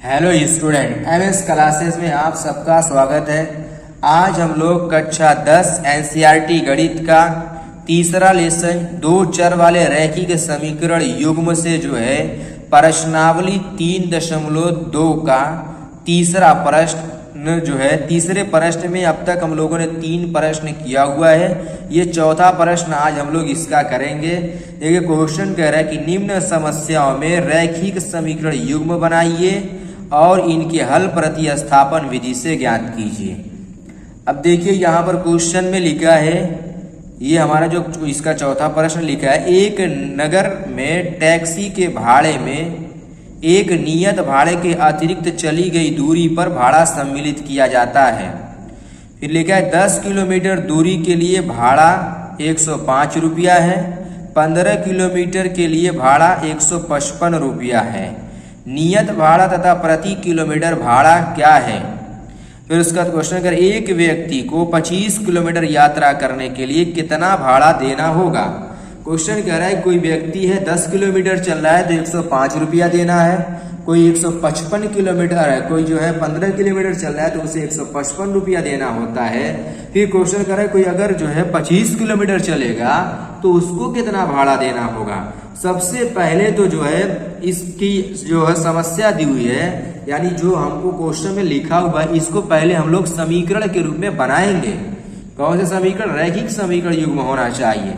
Hello student, MS classes में आप सबका स्वागत है। आज हम लोग कक्षा 10 एनसीईआरटी गणित का तीसरा लेसन दो चर वाले रैखिक समीकरण युग्म से जो है प्रश्नावली 3.2 का तीसरा प्रश्न जो है, तीसरे प्रश्न में अब तक हम लोगों ने 3 प्रश्न किया हुआ है। ये चौथा प्रश्न आज हम लोग इसका करेंगे। देखिए क्वेश्चन कह रहा है कि निम्न समस्याओं में रैखिक समीकरण युग्म बनाइए और इनके हल प्रतिस्थापन विधि से ज्ञात कीजिए। अब देखिए यहाँ पर क्वेश्चन में लिखा है, ये हमारा जो इसका चौथा प्रश्न लिखा है, एक नगर में टैक्सी के भाड़े में एक नियत भाड़े के अतिरिक्त चली गई दूरी पर भाड़ा सम्मिलित किया जाता है। फिर लिखा है 10 किलोमीटर दूरी के लिए भाड़ा 105 रुपया है, 15 किलोमीटर के लिए भाड़ा 155 रुपया है। नियत भाड़ा तथा प्रति किलोमीटर भाड़ा क्या है। फिर उसका क्वेश्चन कर एक व्यक्ति को 25 किलोमीटर यात्रा करने के लिए कितना भाड़ा देना होगा। क्वेश्चन कह रहा है कोई व्यक्ति है 10 किलोमीटर चल रहा है तो 105 रुपया देना है, कोई 155 किलोमीटर है, कोई जो है 15 किलोमीटर चल रहा है तो उसे 155 रुपया देना होता है। फिर क्वेश्चन कर रहा है कोई अगर जो है 25 किलोमीटर चलेगा तो उसको कितना भाड़ा देना होगा। सबसे पहले तो जो है इसकी जो है समस्या दी हुई है, यानी जो हमको क्वेश्चन में लिखा हुआ है, इसको पहले हम लोग समीकरण के रूप में बनाएंगे। कौन से समीकरण? रैखिक समीकरण युग्म होना चाहिए।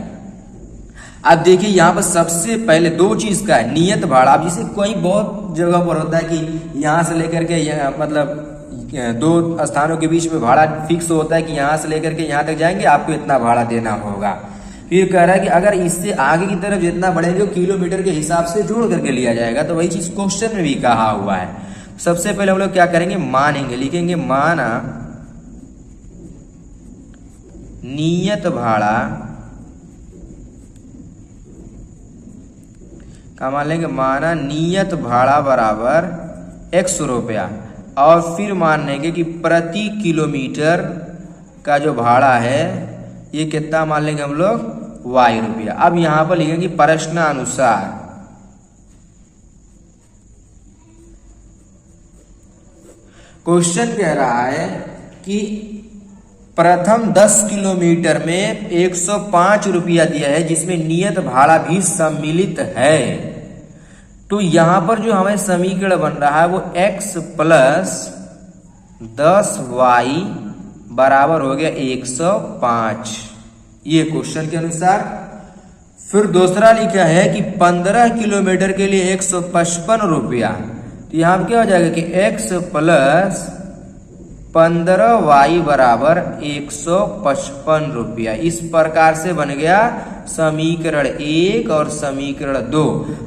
अब देखिए यहाँ पर सबसे पहले दो चीज का है, नियत भाड़ा। अब जिसे कोई बहुत जगह पर होता है कि यहाँ से लेकर के मतलब दो स्थानों के बीच में भाड़ा फिक्स होता है कि यहाँ से लेकर के यहाँ तक जाएंगे आपको इतना भाड़ा देना होगा। फिर कह रहा है कि अगर इससे आगे की तरफ जितना बढ़ेंगे किलोमीटर के हिसाब से जोड़ करके लिया जाएगा, तो वही चीज क्वेश्चन में भी कहा हुआ है। सबसे पहले हम लोग क्या करेंगे, मानेंगे, लिखेंगे माना नियत भाड़ा का मान लेंगे, माना नियत भाड़ा बराबर 100 रुपया, और फिर मान लेंगे कि प्रति किलोमीटर का जो भाड़ा है ये कितना मान लेंगे हम लोग, y रुपया। अब यहां पर लिखेंगे प्रश्नानुसार क्वेश्चन कह रहा है कि प्रथम 10 किलोमीटर में 105 रुपया दिया है जिसमें नियत भाड़ा भी सम्मिलित है। तो यहां पर जो हमें समीकरण बन रहा है वो x प्लस 10y बराबर हो गया 105, ये क्वेश्चन के अनुसार। फिर दूसरा लिखा है कि 15 किलोमीटर के लिए 155 रुपया, तो यहां पर क्या हो जाएगा कि x प्लस 15y बराबर 155 रुपया। इस प्रकार से बन गया समीकरण 1 और समीकरण 2।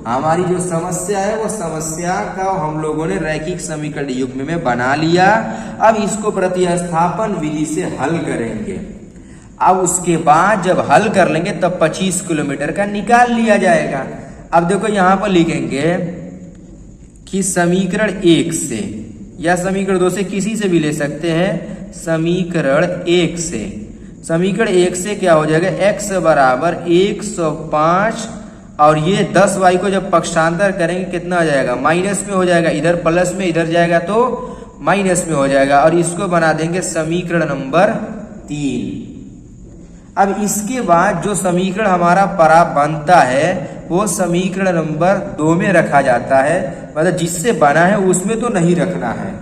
हमारी जो समस्या है वो समस्या का हम लोगों ने रैखिक समीकरण युग्म में बना लिया। अब इसको प्रतिस्थापन विधि से हल करेंगे। अब उसके बाद जब हल कर लेंगे तब 25 किलोमीटर का निकाल लिया जाएगा। अब देखो यहां पर लिखेंगे कि समीकरण 1 से या समीकरण 2 से, किसी से भी ले सकते हैं। समीकरण 1 से, समीकरण 1 से क्या हो जाएगा, x बराबर 105 और ये 10y को जब पक्षांतर करेंगे कितना हो जाएगा, माइनस में हो जाएगा, इधर प्लस में इधर जाएगा तो माइनस में हो जाएगा, और इसको बना देंगे समीकरण नंबर 3। अब इसके बाद जो समीकरण हमारा प्राप्त बनता है वो समीकरण नंबर 2 में रखा जाता है, मतलब जिससे बना है उसमें तो नहीं रखना है।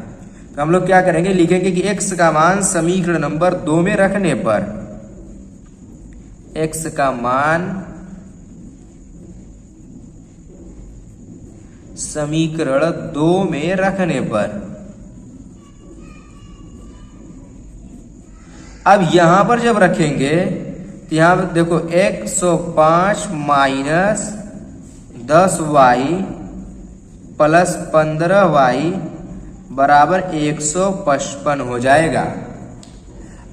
तो हम लोग क्या करेंगे, लिखेंगे कि x का मान समीकरण नंबर 2 में रखने पर, x का मान समीकरण 2 में रखने पर, अब यहां पर जब रखेंगे तो यहां पर देखो 105 माइनस 10y प्लस 15y बराबर 155 हो जाएगा।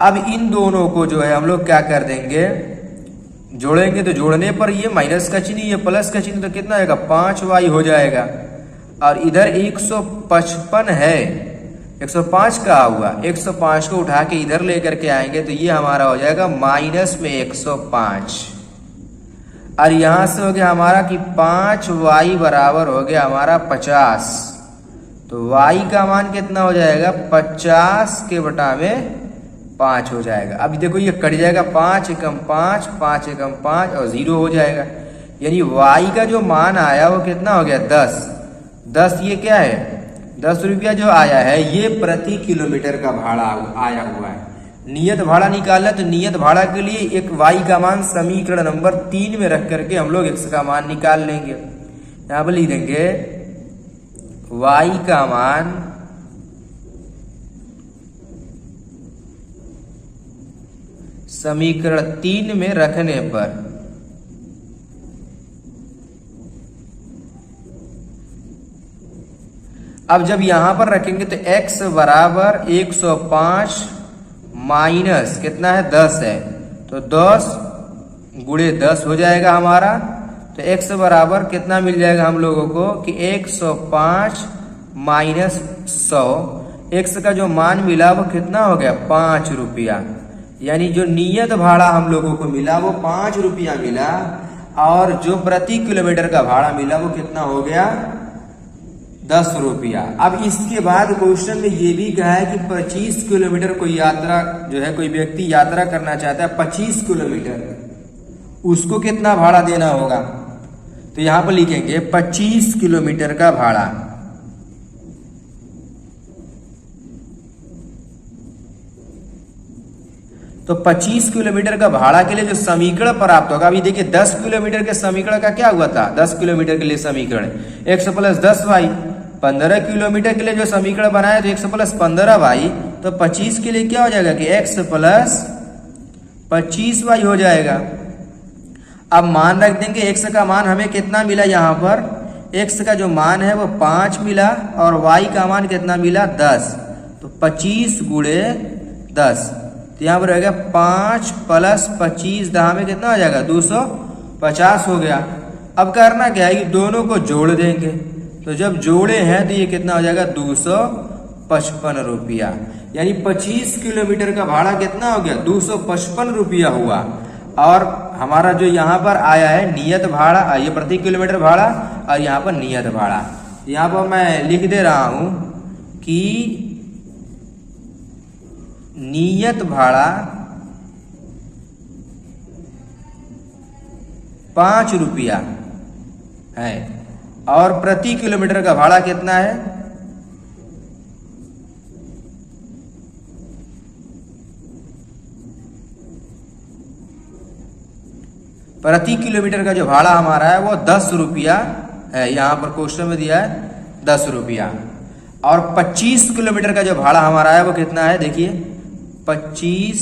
अब इन दोनों को जो है हम लोग क्या कर देंगे, जोड़ेंगे, तो जोड़ने पर ये माइनस का चिन्ह, ये प्लस का चिन्ह, तो कितना आएगा, 5y हो जाएगा। और इधर 155 है, 105 का हुआ, 105 को उठा के इधर लेकर के आएंगे तो ये हमारा हो जाएगा माइनस में 105, और यहां से हो गया हमारा कि 5y बराबर हो गया हमारा 50। तो y का मान कितना हो जाएगा, 50 के बटा में 5 हो जाएगा। अब देखो ये कट जाएगा, 5 एकम 5, 5 एकम 5 और 0 हो जाएगा। यानी y का जो मान आया वो कितना हो गया, 10। ये क्या है, 10 रुपया जो आया है ये प्रति किलोमीटर का भाड़ा आया हुआ है। नियत भाड़ा निकालना, तो नियत भाड़ा के लिए एक y का मान समीकरण नंबर 3 में रख करके हम लोग x का मान निकाल लेंगे। यहाँ पर लिख देंगे y का मान समीकरण 3 में रखने पर अब जब यहां पर रखेंगे तो x बराबर 105 माइनस कितना है, 10 है, तो 10 गुणे 10 हो जाएगा हमारा। तो x बराबर कितना मिल जाएगा हम लोगों को कि 105 माइनस 100। x का जो मान मिला वो कितना हो गया, 5 रुपया। यानी जो नियत भाड़ा हम लोगों को मिला वो 5 रुपया मिला, और जो प्रति किलोमीटर का भाड़ा मिला वो कितना हो गया, 10 रुपया। अब इसके बाद क्वेश्चन में ये भी कहा है कि 25 किलोमीटर कोई यात्रा जो है, कोई व्यक्ति यात्रा करना चाहता है 25 किलोमीटर, उसको कितना भाड़ा देना होगा। तो यहां पर लिखेंगे 25 किलोमीटर का भाड़ा। तो 25 किलोमीटर का भाड़ा के लिए जो समीकरण प्राप्त होगा, अभी देखिए 10 किलोमीटर के समीकरण का क्या हुआ था, 10 किलोमीटर के लिए समीकरण x प्लस 10y। 15 किलोमीटर के लिए जो समीकरण बनाया तो x प्लस 15y। तो 25 के लिए क्या हो जाएगा कि x प्लस 25y हो जाएगा। अब मान रख देंगे, x का मान हमें कितना मिला, यहाँ पर x का जो मान है वो 5 मिला और y का मान कितना मिला, 10। तो 25 गुणे 10, तो यहाँ पर रहेगा 5 प्लस 25, दहा में कितना हो जाएगा, 250 हो गया। अब करना क्या है कि दोनों को जोड़ देंगे, तो जब जोड़े हैं तो ये कितना हो जाएगा, 255 रुपया। यानी 25 किलोमीटर का भाड़ा कितना हो गया, 255 रुपया हुआ। और हमारा जो यहाँ पर आया है नियत भाड़ा, ये प्रति किलोमीटर भाड़ा, और यहाँ पर नियत भाड़ा। यहाँ पर मैं लिख दे रहा हूं कि नियत भाड़ा 5 रुपया है और प्रति किलोमीटर का भाड़ा कितना है, प्रति किलोमीटर का जो भाड़ा हमारा है वो 10 रुपया है। यहाँ पर क्वेश्चन में दिया है 10 रुपया। और 25 किलोमीटर का जो भाड़ा हमारा है वो कितना है, देखिए 25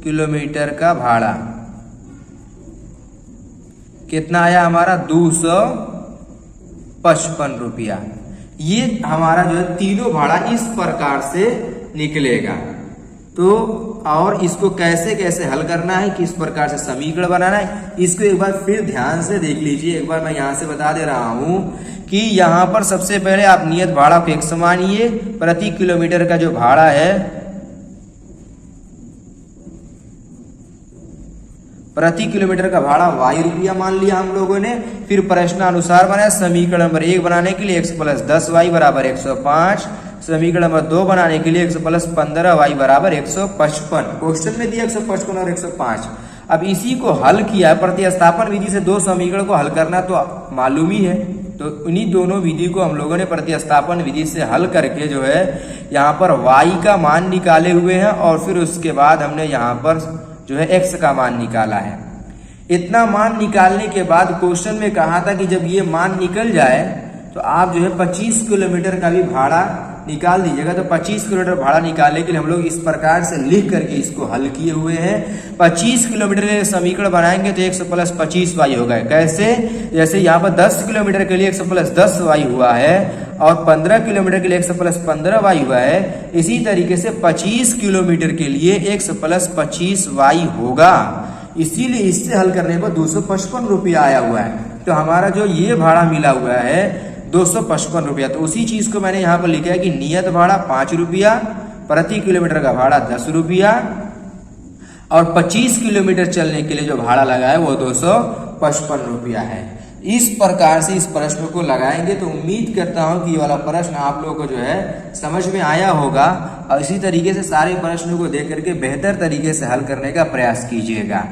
किलोमीटर का भाड़ा कितना आया हमारा, 255 रुपया। ये हमारा जो है तीनों भाड़ा इस प्रकार से निकलेगा। तो और इसको कैसे कैसे हल करना है, किस प्रकार से समीकरण बनाना है, इसको एक बार फिर ध्यान से देख लीजिए। एक बार मैं यहां से बता दे रहा हूं कि यहां पर सबसे पहले आप नियत भाड़ा को x मानिए, प्रति किलोमीटर का जो भाड़ा है, प्रति किलोमीटर का भाड़ा y रुपया मान लिया हम लोगों ने। फिर प्रश्नानुसार बनाया समीकरण नंबर 1 बनाने के लिए x प्लस 10y बराबर 105, समीकरण नंबर 2 बनाने के लिए x प्लस 15y बराबर 155। क्वेश्चन में दिया 155 और 105। अब इसी को हल किया, प्रतिस्थापन विधि से दो समीकरण को हल करना तो मालूम ही है। तो उन्हीं दोनों विधि को हम लोगों ने प्रतिस्थापन विधि से हल करके जो है यहाँ पर y का मान निकाले हुए हैं, और फिर उसके बाद हमने यहाँ पर जो है x का मान निकाला है। इतना मान निकालने के बाद क्वेश्चन में कहा था कि जब ये मान निकल जाए तो आप जो है 25 किलोमीटर का भी भाड़ा निकाल दीजिएगा। तो 25 किलोमीटर भाड़ा निकालने के लिए हम लोग इस प्रकार से लिख करके इसको हल किए हुए हैं। 25 किलोमीटर के समीकरण बनाएंगे तो 100 प्लस 25y होगा। कैसे, जैसे यहाँ पर 10 किलोमीटर के लिए 100 प्लस 10y हुआ है और 15 किलोमीटर के लिए 100 प्लस 15y हुआ है, इसी तरीके से 25 किलोमीटर के लिए 100 प्लस 25y होगा। इसीलिए इससे हल करने पर 255 रुपया आया हुआ है। तो हमारा जो ये भाड़ा मिला हुआ है 255 रुपया। तो उसी चीज को मैंने यहाँ पर लिखा है कि नियत भाड़ा 5 रुपया, प्रति किलोमीटर का भाड़ा 10 रुपया, और 25 किलोमीटर चलने के लिए जो भाड़ा लगा है वो 255 रुपया है। इस प्रकार से इस प्रश्न को लगाएंगे तो उम्मीद करता हूं कि ये वाला प्रश्न आप लोगों को जो है समझ में आया होगा और इसी तरीके से सारे प्रश्नों को देख करके बेहतर तरीके से हल करने का प्रयास कीजिएगा।